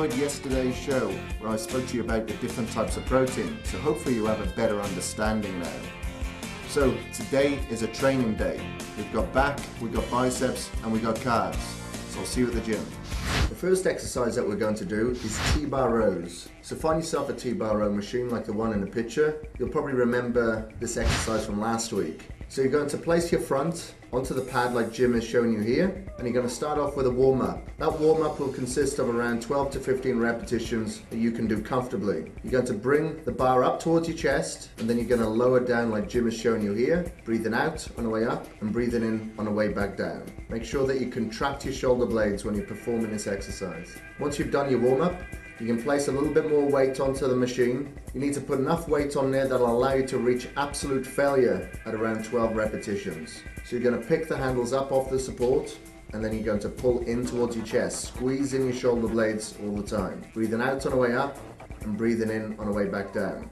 enjoyed yesterday's show where I spoke to you about the different types of protein, so hopefully you have a better understanding now. So today is a training day. We've got back, we've got biceps, and we've got calves. So I'll see you at the gym. The first exercise that we're going to do is T-bar rows. So find yourself a T-bar row machine like the one in the picture. You'll probably remember this exercise from last week. So you're going to place your front onto the pad like Jim is showing you here, and you're going to start off with a warm-up. That warm-up will consist of around 12 to 15 repetitions that you can do comfortably. You're going to bring the bar up towards your chest, and then you're going to lower down like Jim is showing you here, breathing out on the way up and breathing in on the way back down. Make sure that you contract your shoulder blades when you're performing this exercise. Once you've done your warm-up, you can place a little bit more weight onto the machine. You need to put enough weight on there that'll allow you to reach absolute failure at around 12 repetitions. So you're going to pick the handles up off the support, and then you're going to pull in towards your chest, squeezing your shoulder blades all the time. Breathing out on the way up and breathing in on the way back down.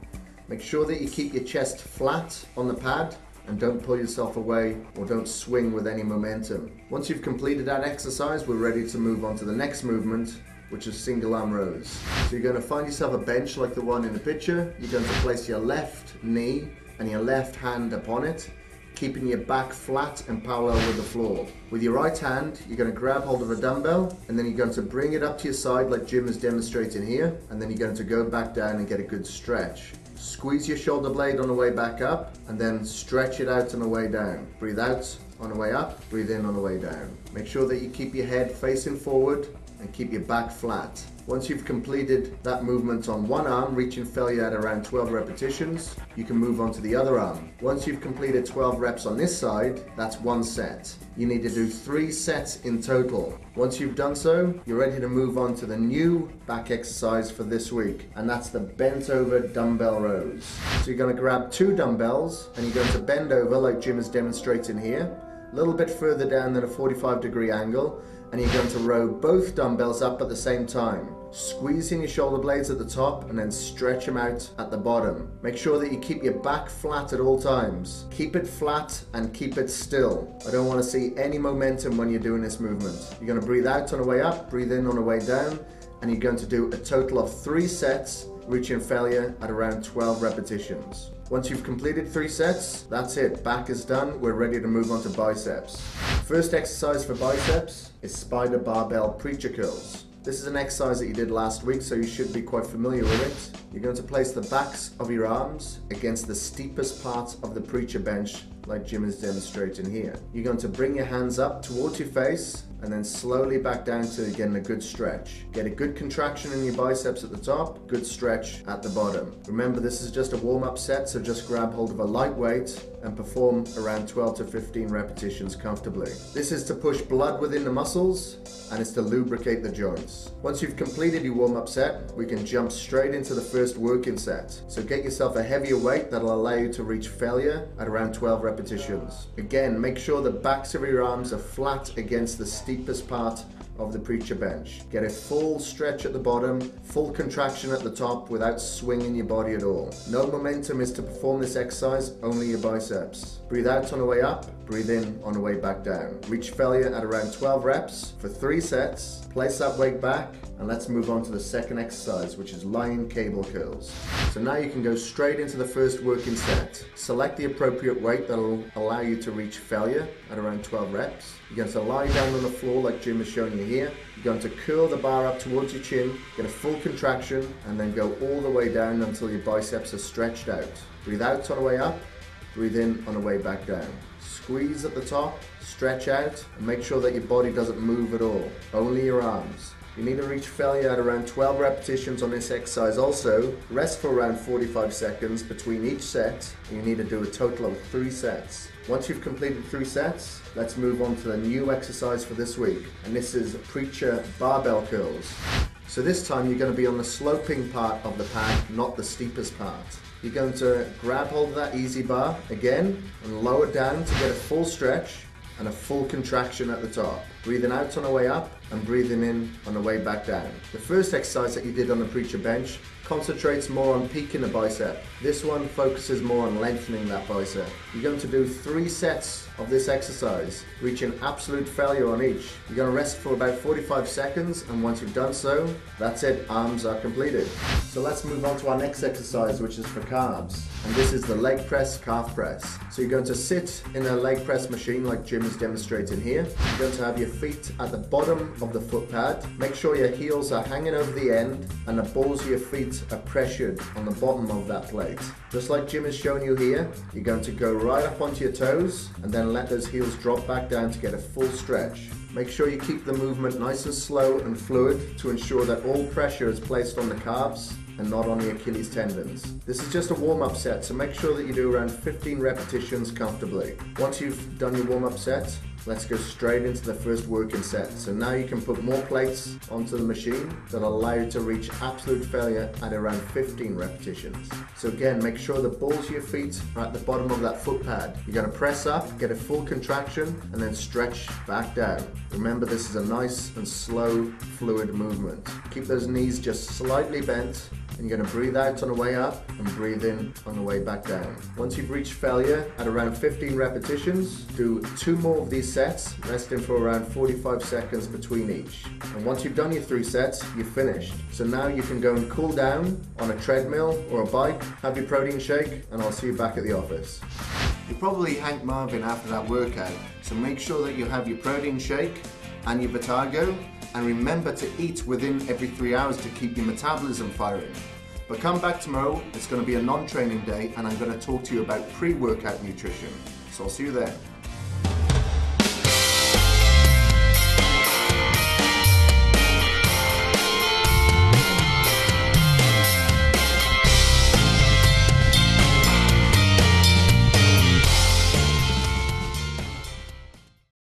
Make sure that you keep your chest flat on the pad and don't pull yourself away or don't swing with any momentum. Once you've completed that exercise, we're ready to move on to the next movement, which is single arm rows. So you're going to find yourself a bench like the one in the picture. You're going to place your left knee and your left hand upon it, keeping your back flat and parallel with the floor. With your right hand, you're going to grab hold of a dumbbell, and then you're going to bring it up to your side like Jim is demonstrating here, and then you're going to go back down and get a good stretch. Squeeze your shoulder blade on the way back up, and then stretch it out on the way down. Breathe out on the way up, breathe in on the way down. Make sure that you keep your head facing forward and keep your back flat. Once you've completed that movement on one arm, reaching failure at around 12 repetitions, you can move on to the other arm. Once you've completed 12 reps on this side, that's one set. You need to do 3 sets in total. Once you've done so, you're ready to move on to the new back exercise for this week, and that's the bent over dumbbell rows. So you're going to grab 2 dumbbells and you're going to bend over like Jim is demonstrating here, a little bit further down than a 45-degree angle, and you're going to row both dumbbells up at the same time, squeezing your shoulder blades at the top and then stretch them out at the bottom. Make sure that you keep your back flat at all times. Keep it flat and keep it still. I don't want to see any momentum when you're doing this movement. You're going to breathe out on the way up, breathe in on the way down, and you're going to do a total of 3 sets, reaching failure at around 12 repetitions. Once you've completed 3 sets, that's it. Back is done. We're ready to move on to biceps. First exercise for biceps is spider barbell preacher curls. This is an exercise that you did last week, so you should be quite familiar with it. You're going to place the backs of your arms against the steepest part of the preacher bench like Jim is demonstrating here. You're going to bring your hands up towards your face and then slowly back down to getting a good stretch. Get a good contraction in your biceps at the top, good stretch at the bottom. Remember, this is just a warm-up set, so just grab hold of a light weight and perform around 12 to 15 repetitions comfortably. This is to push blood within the muscles and it's to lubricate the joints. Once you've completed your warm-up set, we can jump straight into the first working set. So get yourself a heavier weight that'll allow you to reach failure at around 12 repetitions. Again, make sure the backs of your arms are flat against the steepest part of the preacher bench. Get a full stretch at the bottom, full contraction at the top without swinging your body at all. No momentum is to perform this exercise, only your biceps. Breathe out on the way up, breathe in on the way back down. Reach failure at around 12 reps for 3 sets. Place that weight back, and let's move on to the second exercise, which is lion cable curls. So now you can go straight into the first working set. Select the appropriate weight that will allow you to reach failure at around 12 reps. You're going to lie down on the floor like Jim is showing you here. You're going to curl the bar up towards your chin, get a full contraction, and then go all the way down until your biceps are stretched out. Breathe out on the way up, breathe in on the way back down. Squeeze at the top, stretch out, and make sure that your body doesn't move at all, only your arms. You need to reach failure at around 12 repetitions on this exercise also. Rest for around 45 seconds between each set, and you need to do a total of 3 sets. Once you've completed 3 sets, let's move on to the new exercise for this week, and this is preacher barbell curls. So this time you're going to be on the sloping part of the pad, not the steepest part. You're going to grab hold of that easy bar again and lower down to get a full stretch and a full contraction at the top. breathing out on the way up and breathing in on the way back down. The first exercise that you did on the preacher bench concentrates more on peaking the bicep. This one focuses more on lengthening that bicep. You're going to do 3 sets of this exercise, reaching absolute failure on each. You're going to rest for about 45 seconds, and once you've done so, that's it, arms are completed. So let's move on to our next exercise, which is for calves. And this is the leg press, calf press. So you're going to sit in a leg press machine like Jim is demonstrating here. You're going to have your feet at the bottom of the foot pad. Make sure your heels are hanging over the end and the balls of your feet are pressured on the bottom of that plate. Just like Jim is showing you here, you're going to go right up onto your toes and then let those heels drop back down to get a full stretch. Make sure you keep the movement nice and slow and fluid to ensure that all pressure is placed on the calves and not on the Achilles tendons. This is just a warm-up set, so make sure that you do around 15 repetitions comfortably. Once you've done your warm-up set, let's go straight into the first working set. So now you can put more plates onto the machine that allow you to reach absolute failure at around 15 repetitions. So again, make sure the balls of your feet are at the bottom of that foot pad. You're going to press up, get a full contraction, and then stretch back down. Remember, this is a nice and slow, fluid movement. Keep those knees just slightly bent, and you're going to breathe out on the way up and breathe in on the way back down. Once you've reached failure at around 15 repetitions, do 2 more of these sets, resting for around 45 seconds between each. And once you've done your 3 sets, you're finished. So now you can go and cool down on a treadmill or a bike, have your protein shake, and I'll see you back at the office. You're probably Hank Marvin after that workout, so make sure that you have your protein shake and your Vitargo, and remember to eat within every 3 hours to keep your metabolism firing. But come back tomorrow, it's going to be a non-training day, and I'm going to talk to you about pre-workout nutrition. So I'll see you there.